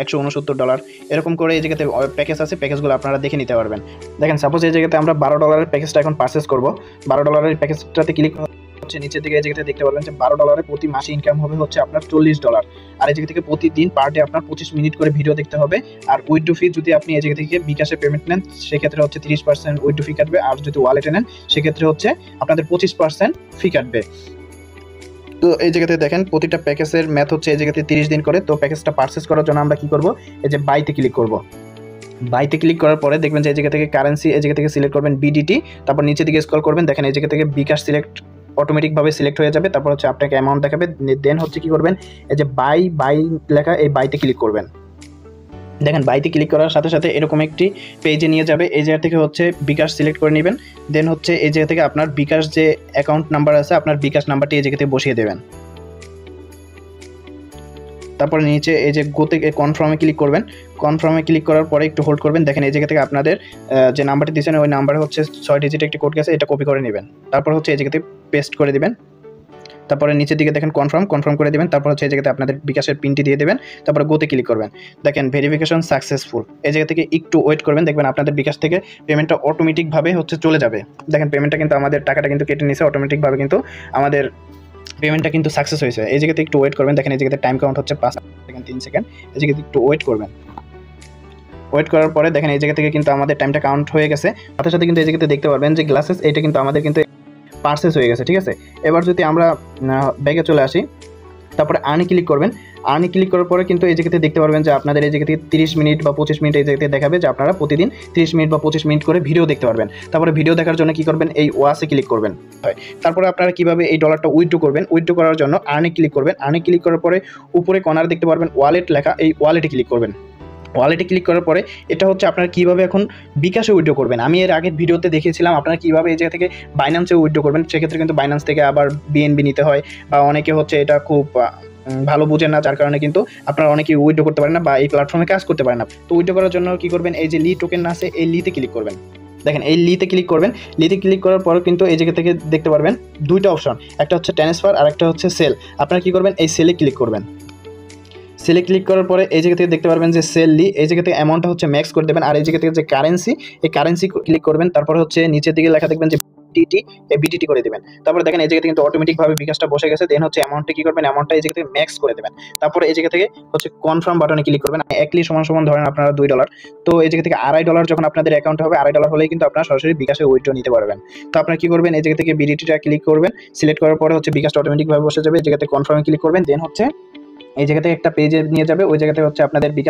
$169 এরকম করে এই জায়গাতে প্যাকেজ আছে, প্যাকেজগুলো আপনারা দেখে নিতে পারবেন। দেখেন সাপোজ এই জায়গাতে আমরা $12 প্যাকেজটা এখন পারচেস করব। $12 প্যাকেজটাতে ক্লিক হচ্ছে, নিচের দিকে এই জায়গাতে দেখতে পারবেন যে $12 প্রতি মাসে ইনকাম হবে হচ্ছে আপনার $40। আর এই জায়গা থেকে প্রতিদিন পার ডে আপনার 25 মিনিট করে ভিডিও দেখতে হবে। আর উইথড্র ফি যদি আপনি এই জায়গা থেকে বিকাশে পেমেন্ট নেন সেক্ষেত্রে হচ্ছে 30% উইথড্র ফি কাটবে, আর যদি ওয়ালেটে নেন সেক্ষেত্রে হচ্ছে আপনাদের 25% ফি কাটবে। তো এই জায়গাতে দেখেন প্রতিটা প্যাকেজের ম্যাথ হচ্ছে এই জায়গাতে 30 দিন করে। তো প্যাকেজটা পারচেস করার জন্য আমরা কি করব, এই যে বাইতে ক্লিক করব। বাইতে ক্লিক করার পরে দেখবেন যে এই জায়গা থেকে কারেন্সি এই জায়গা থেকে সিলেক্ট করবেন বিডিটি, তারপর নিচের দিকে স্ক্রল করবেন, দেখেন এই জায়গা থেকে বিকাশ সিলেক্ট অটোমেটিকভাবে সিলেক্ট হয়ে যাবে। তারপর হচ্ছে আপনাকে অ্যামাউন্ট দেখাবে, দেন হচ্ছে কি করবেন, এই যে বাই লেখা এই বাইতে ক্লিক করবেন। দেখেন বাইতে ক্লিক করার সাথে সাথে এরকম একটি পেজে নিয়ে যাবে। এই জায়গা থেকে হচ্ছে বিকাশ সিলেক্ট করে নেবেন, দেন হচ্ছে এই জায়গা থেকে আপনার বিকাশ যে অ্যাকাউন্ট নাম্বার আছে আপনার বিকাশ নাম্বারটি এই জায়গা থেকে বসিয়ে দেবেন। তারপরে নিচে এই যে গোতে কনফার্মে ক্লিক করবেন। কনফার্মে ক্লিক করার পরে একটু হোল্ড করবেন। দেখেন এই জায়গা থেকে আপনাদের যে নাম্বারটি দিয়েছেন ওই নাম্বারে হচ্ছে 6 ডিজিট একটি কোড গেছে, এটা কপি করে নেবেন। তারপর হচ্ছে এই জায়গাতে পেস্ট করে দিবেন। তারপরে নিচের দিকে দেখেন কনফার্ম করে দেবেন। তারপর হচ্ছে এই জায়গাতে আপনাদের বিকাশের পিনটি দিয়ে দেবেন। তারপরে গোতে ক্লিক করবেন। দেখেন ভেরিফিকেশন সাকসেসফুল, এই জায়গা থেকে একটু ওয়েট করবেন, দেখবেন আপনাদের বিকাশ থেকে পেমেন্টটা অটোমেটিকভাবে হচ্ছে চলে যাবে। দেখেন পেমেন্টটা কিন্তু আমাদের টাকাটা কিন্তু কেটে নিছে অটোমেটিকভাবে, কিন্তু আমাদের পেমেন্টটা কিন্তু সাকসেস হয়েছে। এই জায়গাতে একটু ওয়েট করবেন। দেখেন এই জায়গাতে টাইম কাউন্ট হচ্ছে 5 সেকেন্ড 3 সেকেন্ড। এই জায়গাতে একটু ওয়েট করবেন। ওয়েট করার পরে দেখেন এই জায়গা থেকে কিন্তু আমাদের টাইমটা কাউন্ট হয়ে গেছে। সাথে সাথে কিন্তু এই জায়গাতে দেখতে পারবেন যে গ্লাসেস এটা কিন্তু আমাদের কিন্তু পারচেস হয়ে গেছে, ঠিক আছে। এবার যদি আমরা ব্যাগে চলে আসি, তারপরে আর্নে ক্লিক করবেন। আর্নে ক্লিক করার পরে কিন্তু এই জায়গাতে দেখতে পারবেন যে আপনাদের এই জায়গা থেকে 30 মিনিট বা 25 মিনিট এই জায়গাতে দেখাবে যে আপনারা প্রতিদিন 30 মিনিট বা 25 মিনিট করে ভিডিও দেখতে পারবেন। তারপরে ভিডিও দেখার জন্য কি করবেন, এই ওয়াসে ক্লিক করবেন। তারপরে আপনারা কিভাবে এই ডলারটা উইথড্র করবেন, উইথড্র করার জন্য আর্নে ক্লিক করবেন। আর্নে ক্লিক করার পরে উপরে কর্নারে দেখতে পারবেন ওয়ালেট লেখা, এই ওয়ালেটে ক্লিক করবেন। ওয়ালেটে ক্লিক করার পরে এটা হচ্ছে আপনারা কীভাবে এখন বিকাশে উইথড্র করবেন। আমি এর আগের ভিডিওতে দেখিয়েছিলাম আপনারা কীভাবে এই জায়গা থেকে বাইন্যান্সে উইথড্র করবেন। সেক্ষেত্রে কিন্তু বাইন্যান্স থেকে আবার বিএনবি নিতে হয়, বা অনেকে হচ্ছে এটা খুব ভালো বুঝেন না, যার কারণে কিন্তু আপনারা অনেকেই উইথড্র করতে পারেন না বা এই প্ল্যাটফর্মে কাজ করতে পারেন না। তো উইথড্র করার জন্য কী করবেন, এই যে লি টোকেন আছে এই লিতে ক্লিক করবেন। দেখেন এই লিতে ক্লিক করবেন। লিতে ক্লিক করার পর কিন্তু এই জায়গা থেকে দেখতে পারবেন দুইটা অপশন, একটা হচ্ছে ট্রান্সফার আর একটা হচ্ছে সেল। আপনারা কী করবেন, এই সেলে ক্লিক করবেন। সেলে ক্লিক করার পরে এই জায়গা থেকে দেখতে পারবেন যে সেল লি, এই জায়গা থেকে অ্যামাউন্টটা হচ্ছে ম্যাক্স করে দেবেন। আর এই জায়গা থেকে যে কারেন্সি, এই কারেন্সি ক্লিক করবেন। তারপর হচ্ছে নিচের দিকে লেখা দেখবেন যে বিটিটি, এই বিটিটি করে দেবেন। তারপরে দেখেন এই জায়গা থেকে কিন্তু অটোমেটিকভাবে বিকাশটা বসে গেছে। দেন হচ্ছে অ্যামাউন্টটা কি করবেন, অ্যামাউন্টটা এই জায়গা থেকে ম্যাক্স করে দেবেন। তারপরে এই জায়গা থেকে হচ্ছে কনফার্ম বাটনে ক্লিক করবেন। একলি সমান ধরেন আপনারা $2। তো এই জায়গা থেকে $2.5 যখন আপনাদের অ্যাকাউন্টে হবে, $2.5 হলেই কিন্তু আপনারা সরাসরি বিকাশে উইথড্র নিতে পারবেন। তো আপনারা কি করবেন, এই জায়গা থেকে বিডিটিটা ক্লিক করবেন। সিলেক্ট করার পরে হচ্ছে বিকাশটা অটোমেটিকভাবে বসে যাবে। এই জায়গাতে কনফার্মে ক্লিক করবেন। দেন হচ্ছে এই জায়গা থেকে একটা পেজে নিয়ে যাবে, ওই জায়গাতে হচ্ছে আপনাদের বিকাশ